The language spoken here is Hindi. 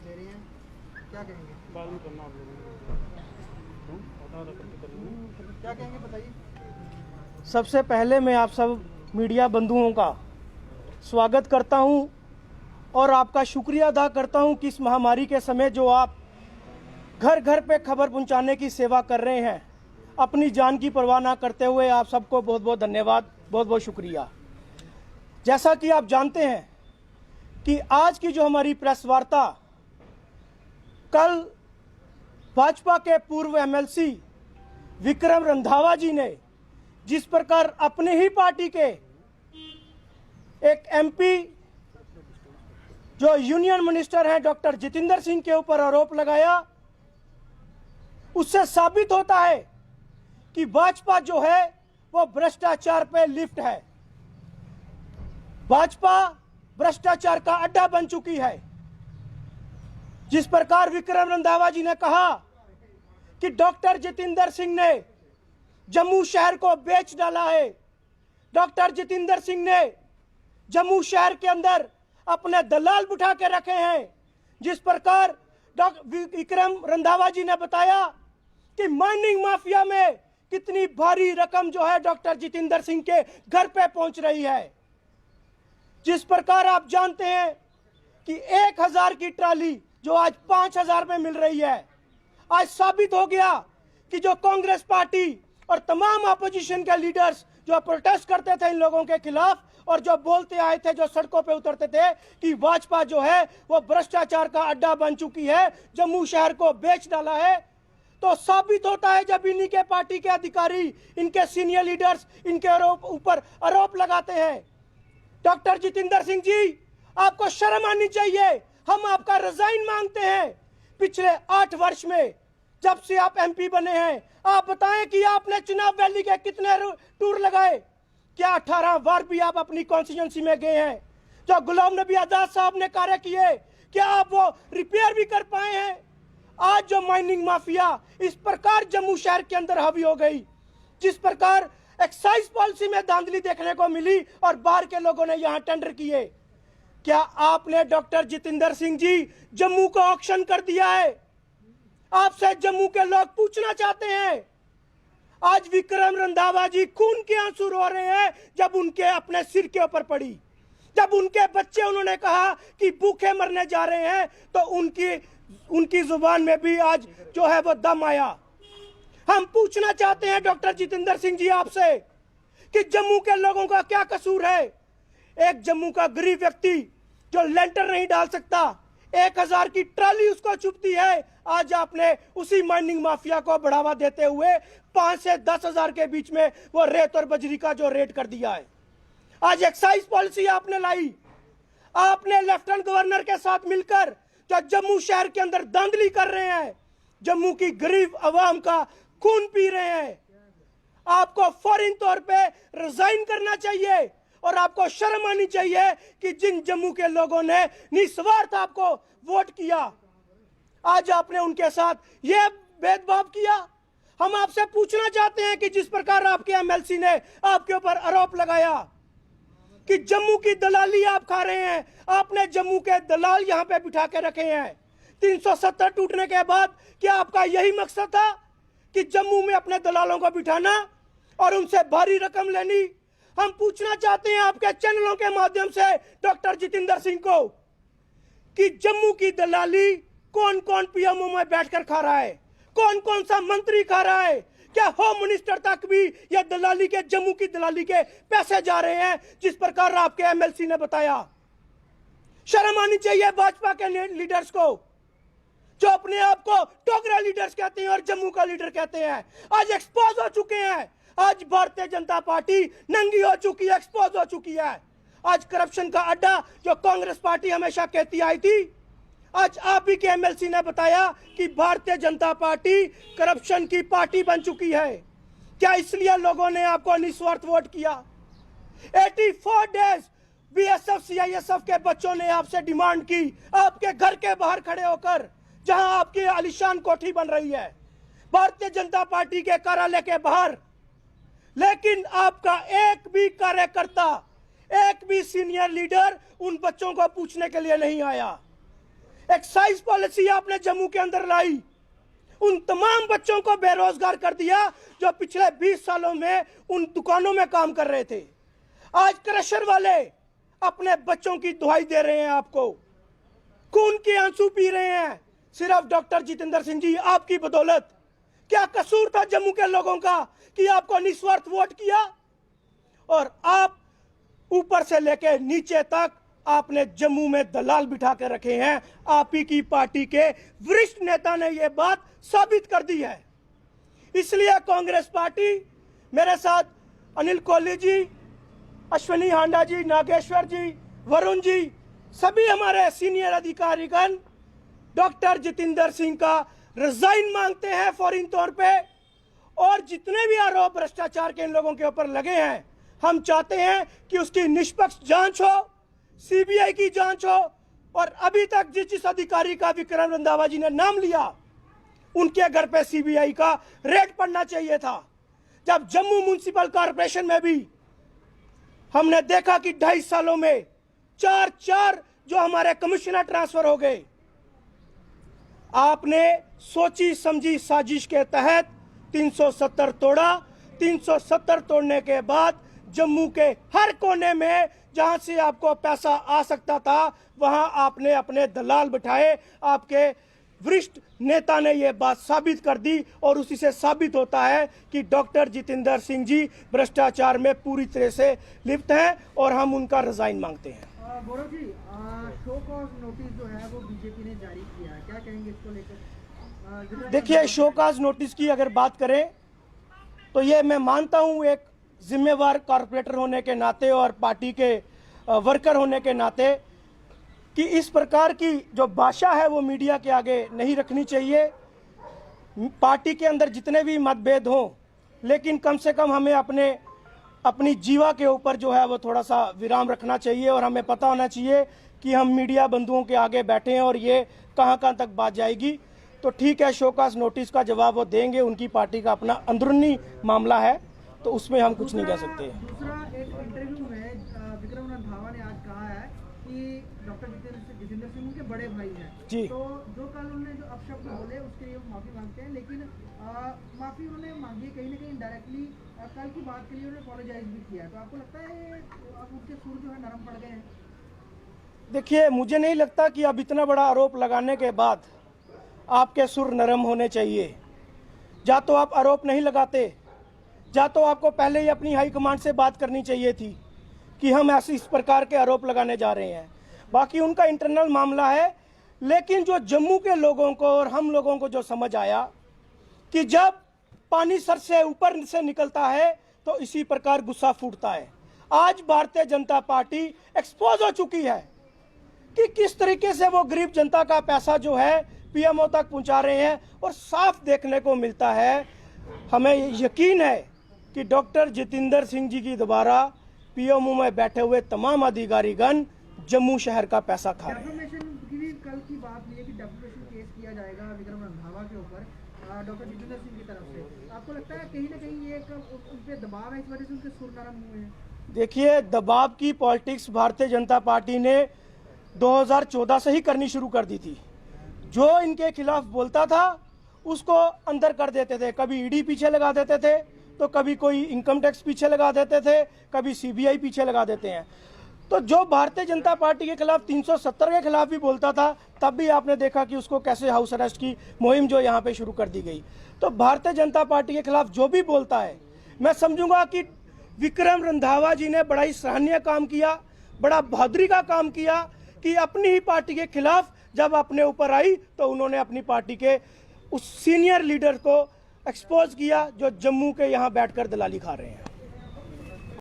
दे रही हैं, क्या कहेंगे? बाद में करना आप लोगों ने क्या कहेंगे बताइए। सबसे पहले मैं आप सब मीडिया बंधुओं का स्वागत करता हूं और आपका शुक्रिया अदा करता हूं कि इस महामारी के समय जो आप घर घर पे खबर पहुंचाने की सेवा कर रहे हैं, अपनी जान की परवाह ना करते हुए, आप सबको बहुत बहुत धन्यवाद, बहुत बहुत शुक्रिया। जैसा कि आप जानते हैं कि आज की जो हमारी प्रेस वार्ता, कल भाजपा के पूर्व एमएलसी विक्रम रंधावा जी ने जिस प्रकार अपने ही पार्टी के एक एमपी जो यूनियन मिनिस्टर हैं डॉक्टर जितेंद्र सिंह के ऊपर आरोप लगाया, उससे साबित होता है कि भाजपा जो है वो भ्रष्टाचार पे लिफ्ट है। भाजपा भ्रष्टाचार का अड्डा बन चुकी है। जिस प्रकार विक्रम रंधावा जी ने कहा कि डॉक्टर जितेंद्र सिंह ने जम्मू शहर को बेच डाला है, डॉक्टर जितेंद्र सिंह ने जम्मू शहर के अंदर अपने दलाल बिठा के रखे हैं। जिस प्रकार विक्रम रंधावा जी ने बताया कि माइनिंग माफिया में कितनी भारी रकम जो है डॉक्टर जितेंद्र सिंह के घर पे पहुंच रही है। जिस प्रकार आप जानते हैं कि 1000 की ट्राली जो आज 5000 में मिल रही है, आज साबित हो गया कि जो कांग्रेस पार्टी और तमाम अपोजिशन के लीडर्स जो प्रोटेस्ट करते थे इन लोगों के खिलाफ और जो बोलते आए थे, जो सड़कों पे उतरते थे कि भाजपा जो है वो भ्रष्टाचार का अड्डा बन चुकी है, जम्मू शहर को बेच डाला है, तो साबित होता है जब इन्हीं के पार्टी के अधिकारी, इनके सीनियर लीडर्स इनके ऊपर आरोप लगाते हैं। डॉक्टर जितेंद्र सिंह जी, आपको शर्म आनी चाहिए। हम आपका रिजाइन मांगते हैं। पिछले 8 वर्ष में जब से आप एमपी बने हैं, आप बताएं कि आपने चुनाव वैली के कितने टूर लगाए? क्या 18 बार भी आप अपनी कॉन्स्टिट्यूंसी में गए हैं? जो गुलाम नबी आजाद साहब ने कार्य किए, क्या आप वो रिपेयर भी कर पाए हैं? आज जो माइनिंग माफिया इस प्रकार जम्मू शहर के अंदर हावी हो गई, जिस प्रकार एक्साइज पॉलिसी में धांधली देखने को मिली और बाहर के लोगों ने यहां टेंडर किए, क्या आपने डॉक्टर जितेंद्र सिंह जी जम्मू को ऑक्शन कर दिया है? आपसे जम्मू के लोग पूछना चाहते हैं। आज विक्रम रंधावा जी खून के आंसू रो रहे हैं जब उनके अपने सिर के ऊपर पड़ी, जब उनके बच्चे उन्होंने कहा कि भूखे मरने जा रहे हैं, तो उनकी जुबान में भी आज जो है वो दम आया। हम पूछना चाहते हैं डॉक्टर जितेंद्र सिंह जी आपसे कि जम्मू के लोगों का क्या कसूर है? एक जम्मू का गरीब व्यक्ति जो लेंटर नहीं डाल सकता, 1000 की ट्राली उसको चुभती है, आज आपने उसी माइनिंग माफिया को बढ़ावा देते हुए 5 से 10,000 के बीच में वो रेत और बजरी का जो रेट कर दिया है। आज एक्साइज पॉलिसी आपने लाई, आपने लेफ्टिनेंट गवर्नर के साथ मिलकर जो जम्मू शहर के अंदर धांधली कर रहे हैं, जम्मू की गरीब आवाम का खून पी रहे हैं। आपको फौरन तौर पे रिजाइन करना चाहिए और आपको शर्म आनी चाहिए कि जिन जम्मू के लोगों ने निस्वार्थ आपको वोट किया, आज आपने उनके साथ ये भेदभाव किया। हम आपसे पूछना चाहते हैं कि जिस प्रकार आपके एमएलसी ने आपके ऊपर आरोप लगाया कि जम्मू की दलाली आप खा रहे हैं, आपने जम्मू के दलाल यहां पे बिठा के रखे हैं। 370 टूटने के बाद क्या आपका यही मकसद था कि जम्मू में अपने दलालों को बिठाना और उनसे भारी रकम लेनी? हम पूछना चाहते हैं आपके चैनलों के माध्यम से डॉक्टर जितेंद्र सिंह को कि जम्मू की दलाली कौन कौन पीएमओ में बैठकर खा रहा है, कौन कौन सा मंत्री खा रहा है? क्या होम मिनिस्टर तक भी ये दलाली के, जम्मू की दलाली के पैसे जा रहे हैं जिस प्रकार आपके एमएलसी ने बताया? शर्म आनी चाहिए भाजपा के लीडर्स को, जो अपने आप को टोकरा लीडर्स कहते हैं और जम्मू का लीडर कहते हैं। आज एक्सपोज हो चुके हैं। आज भारतीय जनता पार्टी नंगी हो चुकी है, एक्सपोज हो चुकी है। आज करप्शन का अड्डा जो कांग्रेस पार्टी हमेशा कहती आई थी, आज आप ही के एमएलसी ने बताया कि भारतीय जनता पार्टी करप्शन की पार्टी बन चुकी है। क्या इसलिए लोगों ने आपको निस्वार्थ वोट किया? 84 डेज बीएसएफ सीआईएसएफ के बच्चों ने आपसे डिमांड की, आपके घर के बाहर खड़े होकर, जहां आपकी आलीशान कोठी बन रही है, भारतीय जनता पार्टी के कार्यालय के बाहर, लेकिन आपका एक भी कार्यकर्ता, एक भी सीनियर लीडर उन बच्चों को पूछने के लिए नहीं आया। एक्साइज पॉलिसी आपने जम्मू के अंदर लाई, उन तमाम बच्चों को बेरोजगार कर दिया जो पिछले 20 सालों में उन दुकानों में काम कर रहे थे। आज क्रशर वाले अपने बच्चों की दुहाई दे रहे हैं, आपको खून के आंसू पी रहे हैं, सिर्फ डॉक्टर जितेंद्र सिंह जी आपकी बदौलत। क्या कसूर था जम्मू के लोगों का कि आपको निस्वार्थ वोट किया? और आप ऊपर से लेकर नीचे तक आपने जम्मू में दलाल बिठा के रखे हैं। आप ही की पार्टी के वरिष्ठ नेता ने यह बात साबित कर दी है। इसलिए कांग्रेस पार्टी, मेरे साथ अनिल कोहली जी, अश्विनी हांडा जी, नागेश्वर जी, वरुण जी, सभी हमारे सीनियर अधिकारीगण डॉक्टर जितेंद्र सिंह का रिजाइन मांगते हैं फौरी तौर पे। और जितने भी आरोप भ्रष्टाचार के इन लोगों के ऊपर लगे हैं, हम चाहते हैं कि उसकी निष्पक्ष जांच हो, सीबीआई की जांच हो। और अभी तक जिस अधिकारी का विक्रम रंधावा जी ने नाम लिया, उनके घर पे सीबीआई का रेड पड़ना चाहिए था। जब जम्मू म्युनिसिपल कॉर्पोरेशन में भी हमने देखा कि 2.5 सालों में 4 जो हमारे कमिश्नर ट्रांसफर हो गए, आपने सोची समझी साजिश के तहत 370 तोड़ा। 370 तोड़ने के बाद जम्मू के हर कोने में जहां से आपको पैसा आ सकता था, वहां आपने अपने दलाल बिठाए। आपके वरिष्ठ नेता ने यह बात साबित कर दी और उसी से साबित होता है कि डॉक्टर जितेंद्र सिंह जी भ्रष्टाचार में पूरी तरह से लिप्त हैं और हम उनका रिजाइन मांगते हैं। Gaurav ji, show cause notice जो है वो बीजेपी ने जारी किया है, क्या कहेंगे इसको लेकर? देखिए, शो कॉज नोटिस की अगर बात करें तो ये मैं मानता हूं एक जिम्मेवार कॉरपोरेटर होने के नाते और पार्टी के वर्कर होने के नाते कि इस प्रकार की जो भाषा है वो मीडिया के आगे नहीं रखनी चाहिए। पार्टी के अंदर जितने भी मतभेद हों, लेकिन कम से कम हमें अपनी जीवा के ऊपर जो है वो थोड़ा सा विराम रखना चाहिए। और हमें पता होना चाहिए कि हम मीडिया बंधुओं के आगे बैठे हैं और ये कहां तक बात जाएगी। तो ठीक है, शोकाज नोटिस का जवाब वो देंगे, उनकी पार्टी का अपना अंदरूनी मामला है, तो उसमें हम कुछ नहीं कह सकते। दूसरा, एक इंटरव्यू में विक्रम रंधावा ने आज कहा है कि डॉक्टर जितेंद्र सिंह उनके बड़े भाई हैं जी। तो जो कल उन्होंने जो अपशब्द बोले उसके लिए माफी मांगते हैं, लेकिन माफी उन्होंने मांगी कहीं ना कहीं डायरेक्टली कल की बात के लिए उन्होंने अपोलोजाइज भी किया। तो आपको लगता है अब उनके सुर जो है नरम पड़ गए हैं? देखिए, मुझे नहीं लगता कि अब इतना बड़ा आरोप लगाने के बाद आपके सुर नरम होने चाहिए। या तो आप आरोप नहीं लगाते, या तो आपको पहले ही अपनी हाईकमांड से बात करनी चाहिए थी कि हम ऐसे इस प्रकार के आरोप लगाने जा रहे हैं। बाकी उनका इंटरनल मामला है, लेकिन जो जम्मू के लोगों को और हम लोगों को जो समझ आया कि जब पानी सर से ऊपर से निकलता है तो इसी प्रकार गुस्सा फूटता है। आज भारतीय जनता पार्टी एक्सपोज हो चुकी है कि किस तरीके से वो गरीब जनता का पैसा जो है पीएमओ तक पहुंचा रहे हैं। और साफ देखने को मिलता है, हमें यकीन है कि डॉक्टर जितेंद्र सिंह जी की दोबारा पीएमओ में बैठे हुए तमाम अधिकारीगण जम्मू शहर का पैसा खा रहे हैं। डेफिमेशन की भी कल की बात ये कि डेफिमेशन केस किया जाएगा विक्रम रंधावा के ऊपर डॉक्टर जितेंद्र सिंह की तरफ से। आपको लगता है कहीं ना कहीं ये उन पे दबाव है, इस वजह से उनके सुर नरम हुए हैं? देखिए, दबाव की पॉलिटिक्स भारतीय जनता पार्टी ने 2014 से ही करनी शुरू कर दी थी। जो इनके खिलाफ बोलता था उसको अंदर कर देते थे, कभी ईडी पीछे लगा देते थे, तो कभी कोई इनकम टैक्स पीछे लगा देते थे, कभी सीबीआई पीछे लगा देते हैं। तो जो भारतीय जनता पार्टी के खिलाफ 370 के खिलाफ भी बोलता था, तब भी आपने देखा कि उसको कैसे हाउस अरेस्ट की मुहिम जो यहाँ पे शुरू कर दी गई। तो भारतीय जनता पार्टी के खिलाफ जो भी बोलता है, मैं समझूंगा कि विक्रम रंधावा जी ने बड़ा ही सराहनीय काम किया, बड़ा बहादुरी का काम किया कि अपनी ही पार्टी के खिलाफ जब अपने ऊपर आई तो उन्होंने अपनी पार्टी के उस सीनियर लीडर को एक्सपोज किया जो जम्मू के यहाँ बैठकर दलाली खा रहे हैं।